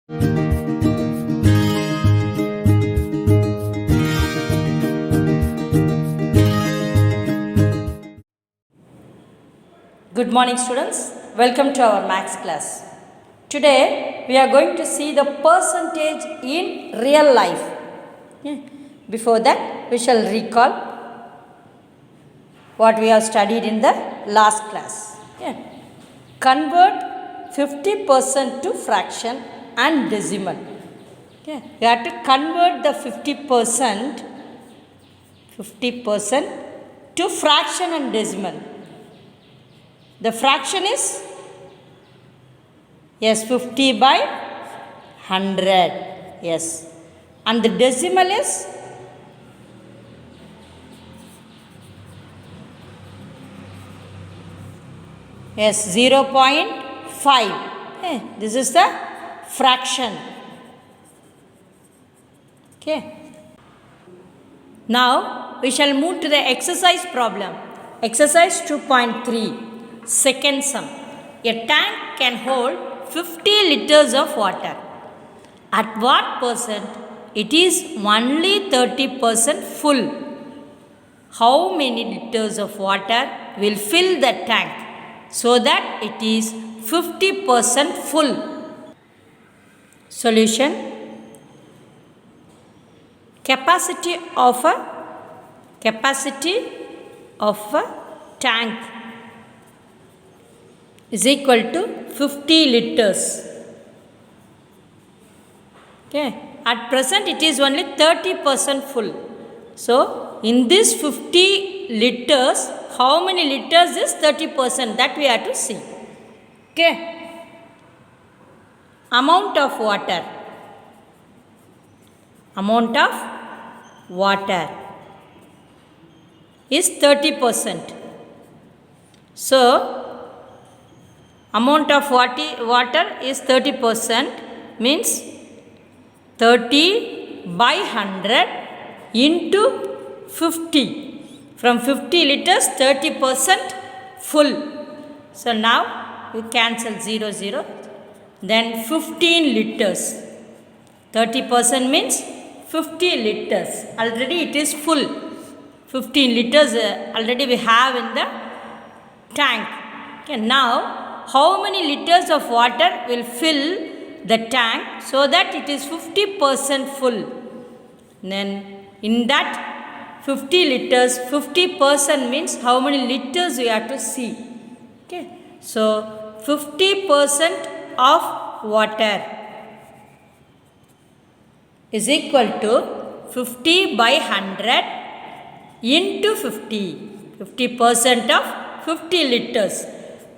Good morning, students. Welcome to our maths class. Today we are going to see the percentage in real life. Before that, we shall recall what we have studied in the last class. Convert 50% to fraction and decimal. You have to convert the 50% to fraction and decimal. The fraction is 50 by 100. Yes. And the decimal is 0.5. This is the fraction. Okay. Now we shall move to the exercise problem. Exercise 2.3. Second sum. A tank can hold 50 liters of water. At what percent it is only 30% full? How many liters of water will fill the tank so that it is 50% full? Solution. Capacity of a tank is equal to 50 liters. Okay. At present it is only 30% full. So, in this 50 liters, how many liters is 30%? That we have to see. Okay. Amount of water. Is 30%. So, amount of water is 30%, means 30 by 100 into 50. From 50 liters, 30% full. So now we cancel 0. Then 15 liters. 30% means 50 liters. Already it is full. 15 liters already we have in the tank. Okay, now how many liters of water will fill the tank so that it is 50% full? Then in that 50 liters, 50% means how many liters we have to see. Okay. So 50% of water is equal to 50 by 100 into 50. 50% of 50 liters.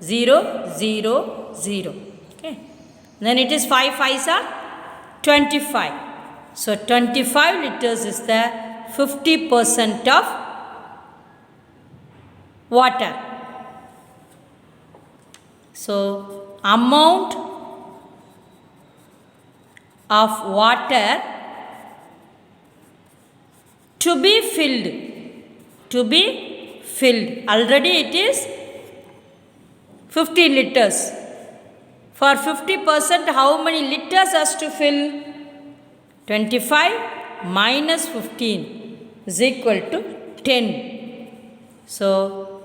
0. Okay. Then it is 5 5s are 25. So 25 liters is the 50% of water. So amount of water to be filled. Already it is 15 liters. For 50%, how many liters has to fill? 25 minus 15 is equal to 10. So,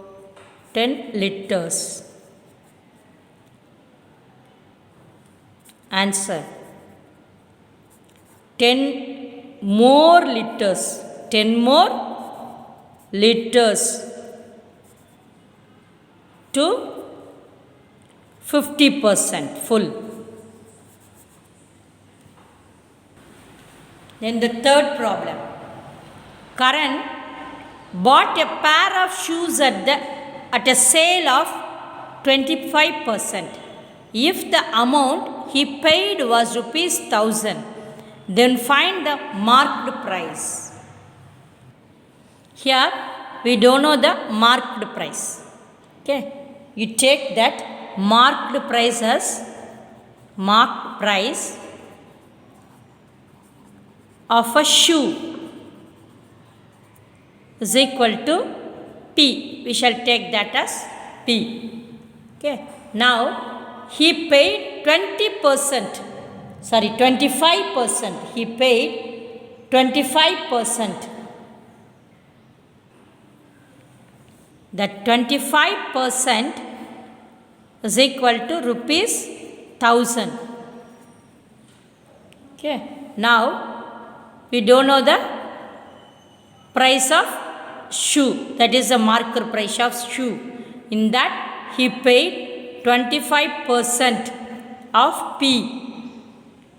10 liters. Answer. 10 more liters. 10 more liters to 50% full. Then the third problem. Karan bought a pair of shoes at a sale of 25%. If the amount he paid was rupees 1000, then find the marked price. Here we don't know the marked price. Okay. You take that marked price as marked price of a shoe is equal to P. We shall take that as P. Okay. Now he paid 20%. sorry, 25%. He paid 25%. That 25% is equal to rupees 1000. Okay. Now we don't know the price of shoe. That is the marker price of shoe. In that he paid 25% of P.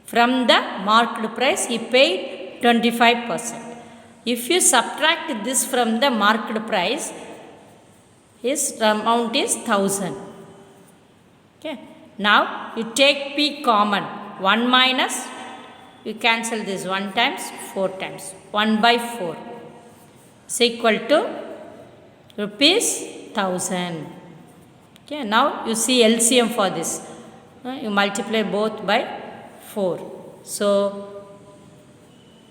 From the marked price he paid 25%. If you subtract this from the marked price, his amount is 1000. Okay. Now you take P common. 1 minus, you cancel this 1 times, 4 times. 1 by 4 is equal to rupees 1000. Okay. Now you see LCM for this. You multiply both by 4. So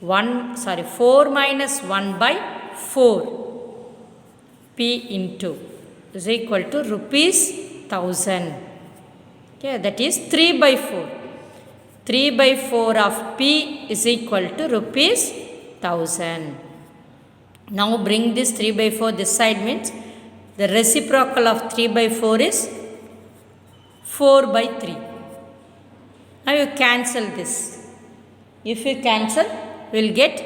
4 minus 1 by 4 P into is equal to rupees 1000. Okay, that is 3 by 4. 3 by 4 of P is equal to rupees 1000. Now bring this 3 by 4 this side, means the reciprocal of 3 by 4 is 4 by 3. Now you cancel this. If you cancel, we will get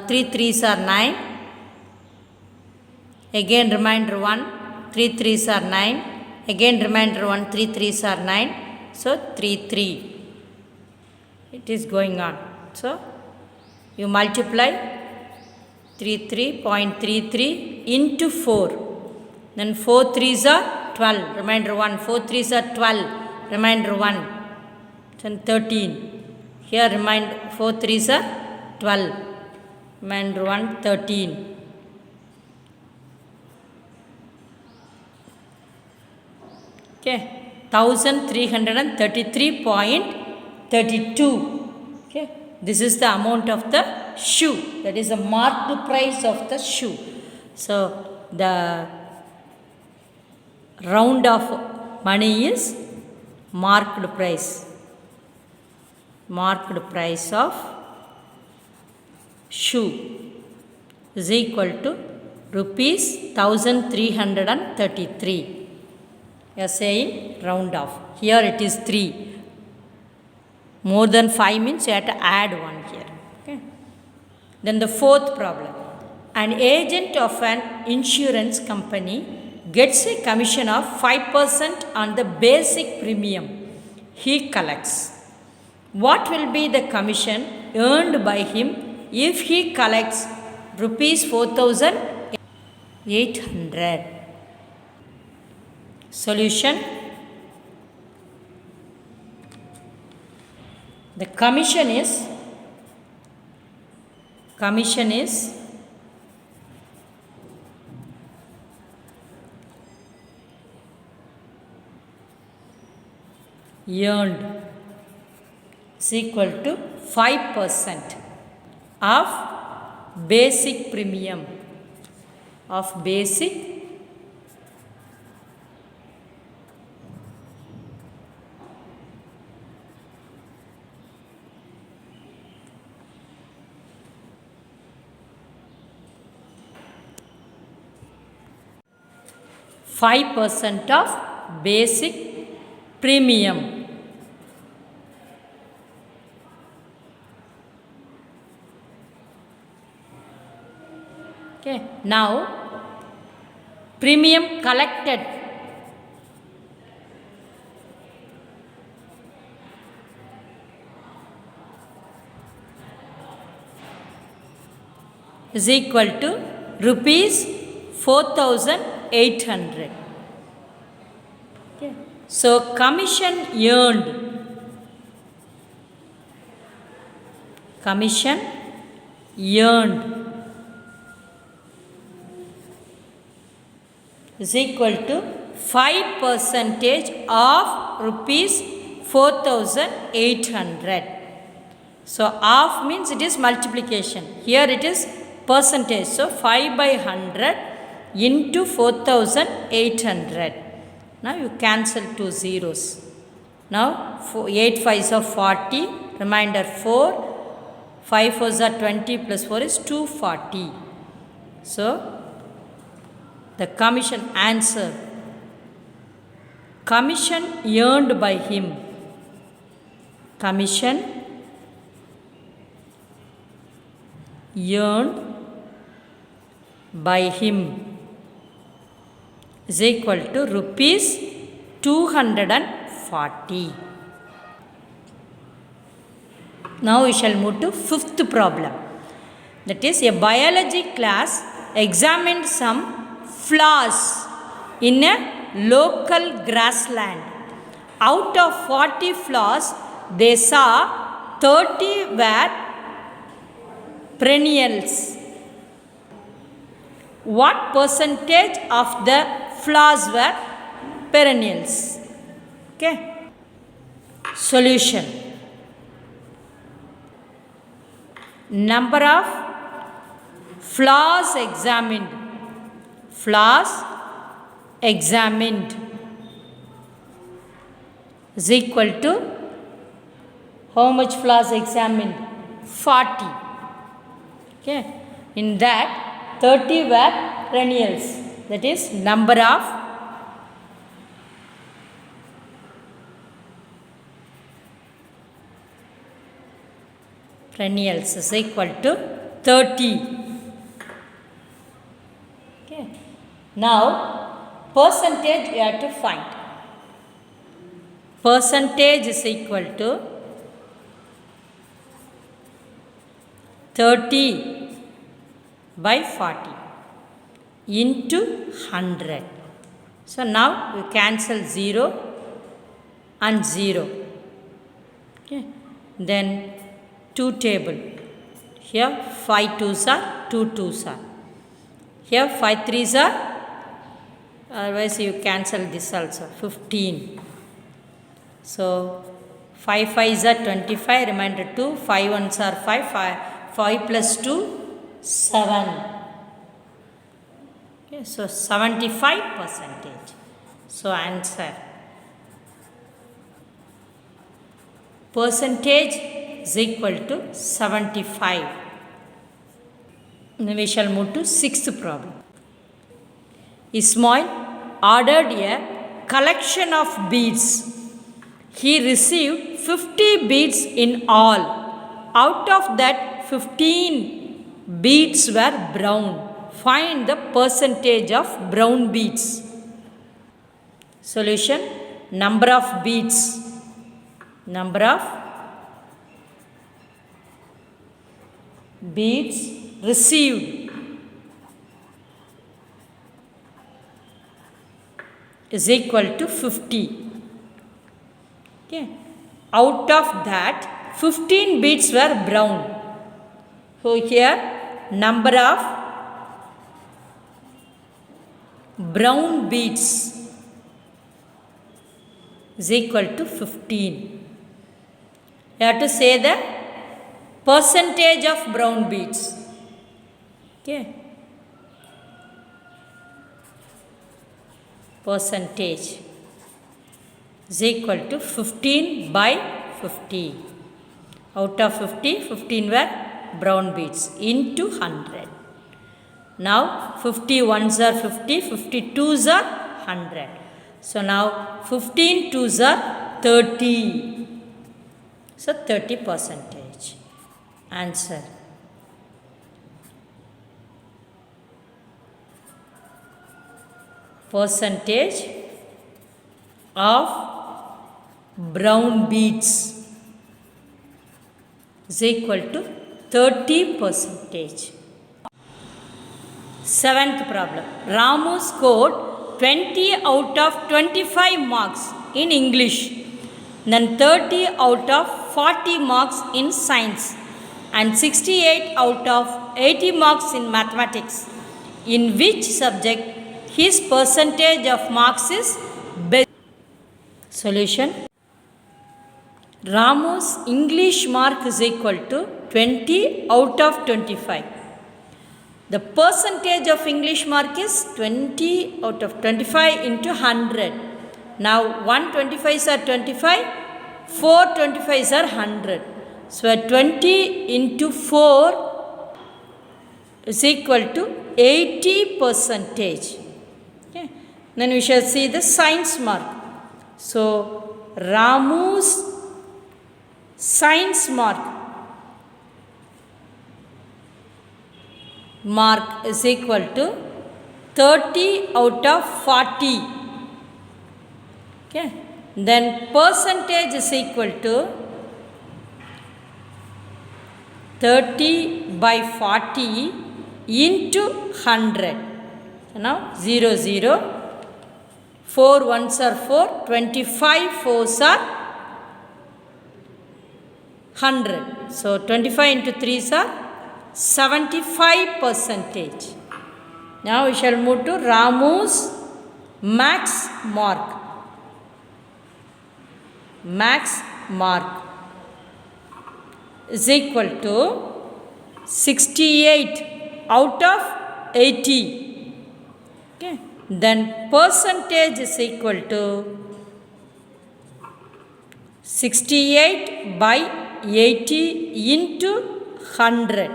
3 3s are 9. Again remainder 1, 3 3s are 9. Again remainder 1, 3 3s are 9. So 3 3. It is going on. So you multiply 33.33 into 4. Then 4 3s are 12. Remainder 1. 4 3s are 12. Remainder 1. Then 13. Here remainder 4 3s are 12. Remainder 1 13. Okay, 1333.32. Okay, this is the amount of the shoe. That is the marked price of the shoe. So the round of money is marked price. Marked price of shoe is equal to rupees 1333. You are saying round off. Here it is 3. More than 5 means you have to add 1 here. Okay. Then the fourth problem. An agent of an insurance company gets a commission of 5% on the basic premium he collects. What will be the commission earned by him if he collects rupees 4,800? Solution. The commission is earned is equal to 5% of basic premium of basic 5% of basic premium. Okay. Now premium collected is equal to rupees 4,800. Okay. So commission earned is equal to 5% of rupees 4,800. So half means it is multiplication. Here it is percentage. So 5 by 100 into 4,800. Now you cancel 2 zeros. Now 8 5s are 40, remainder 4, 5 4s are 20 plus 4 is 240. So the commission answer, commission earned by him, commission earned by him is equal to rupees 240. Now we shall move to fifth problem. That is, a biology class examined some flowers in a local grassland. Out of 40 flowers, they saw 30 were perennials. What percentage of the flowers were perennials? Okay. Solution. Number of flowers examined. Flowers examined is equal to how much flowers examined? 40. Okay. In that 30 were perennials. That is, number of perennials is equal to 30. Okay. Now percentage you have to find. Percentage is equal to 30 by 40 into 100. So now you cancel 0 and 0. Okay. Then 2 table. Here 5 2s are 2 2s are. Here 5 3s are, otherwise you cancel this also, 15. So 5 5s are 25, remainder 2, 5 1s are 5 plus 2, 7. Okay, so 75%. So answer, percentage is equal to 75. Now we shall move to sixth problem. Ismail ordered a collection of beads. He received 50 beads in all. Out of that, 15 beads were brown. Find the percentage of brown beads. Solution, number of beads. Number of beads received is equal to 50. Okay. Out of that, 15 beads were brown. So here, number of brown beads is equal to 15. You have to say the percentage of brown beads. Okay. Percentage is equal to 15 by 50. Out of 50, 15 were brown beads into 100. Now 51s are 50, 52s are 100. So now 15 2s are 30. So 30%. Answer, percentage of brown beads is equal to 30%. Seventh problem. Ramu scored 20 out of 25 marks in English, then 30 out of 40 marks in science, and 68 out of 80 marks in mathematics. In which subject his percentage of marks is best? Solution, Ramu's English mark is equal to 20 out of 25. The percentage of English mark is 20 out of 25 into 100. Now 125s are 25, 4 25s are 100. So 20 into 4 is equal to 80 percentage. Okay. Then we shall see the science mark. So Ramu's science mark is equal to 30 out of 40. Okay. Then percentage is equal to 30 by 40 into 100. So now 0 0. 4 ones are 4, 25 fours are 100. So 25 into 3s are 75 percentage. Now we shall move to Ramu's max mark. Max mark is equal to 68 out of 80. Okay. Then percentage is equal to 68 by 80 into 100.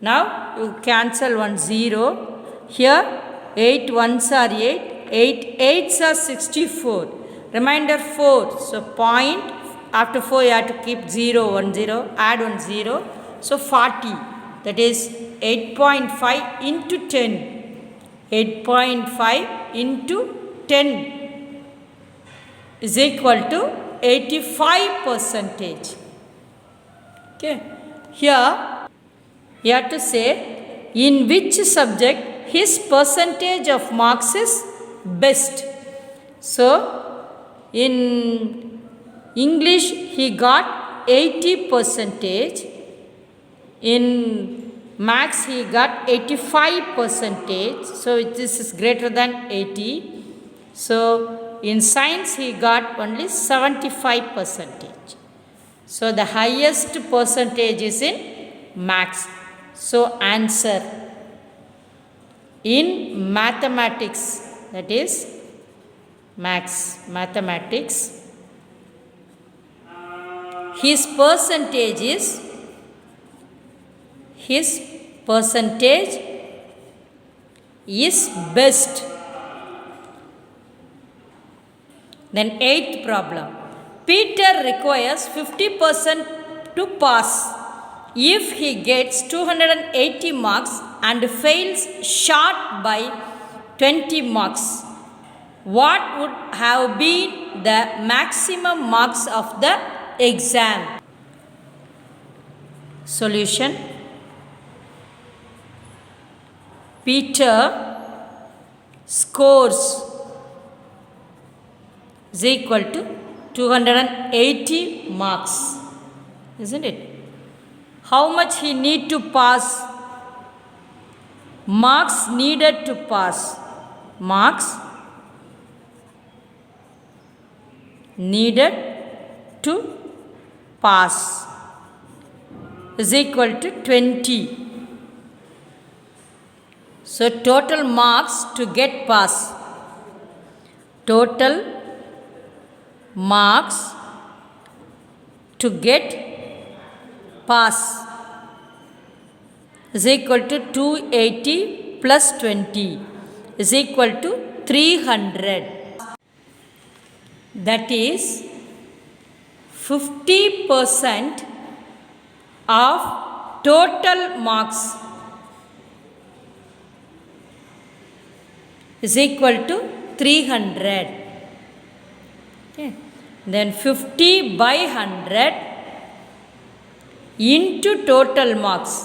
Now you cancel 1 0. Here 8 ones are 8, 8 8s are 64. Remainder 4. So point after 4 you have to keep 0 1 0, add 1 0. So 40. That is 8.5 into 10. 8.5 into 10 is equal to 85 percentage. Okay. Here you have to say in which subject his percentage of marks is best. So in English he got 80 percentage. In Maths he got 85 percentage. So this is greater than 80. So in science he got only 75 percentage. So the highest percentage is in Maths. So answer in mathematics, that is mathematics, his percentage is best. Then 8th problem. Peter requires 50% to pass. If he gets 280 marks and fails short by 20 marks, what would have been the maximum marks of the exam? Solution. Peter scores is equal to 280 marks, isn't it? How much he need to pass? Marks needed to pass. Marks needed to pass is equal to 20. So total marks to get pass. Total marks to get pass is equal to 280 plus 20 is equal to 300. That is 50% of total marks is equal to 300. Okay. Then 50 by 100 into total marks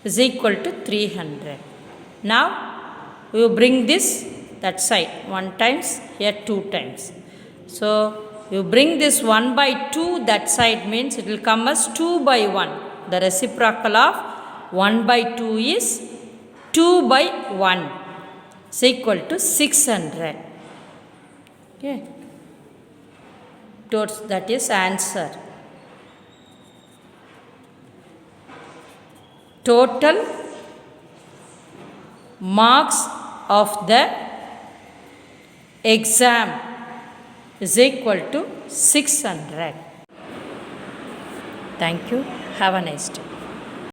is equal to 300. Now we will bring this that side 1 times, here 2 times. So you bring this 1 by 2 that side, means it will come as 2 by 1. The reciprocal of 1 by 2 is 2 by 1 is equal to 600. Okay. That is answer. Total marks of the exam is equal to 600. Thank you. Have a nice day.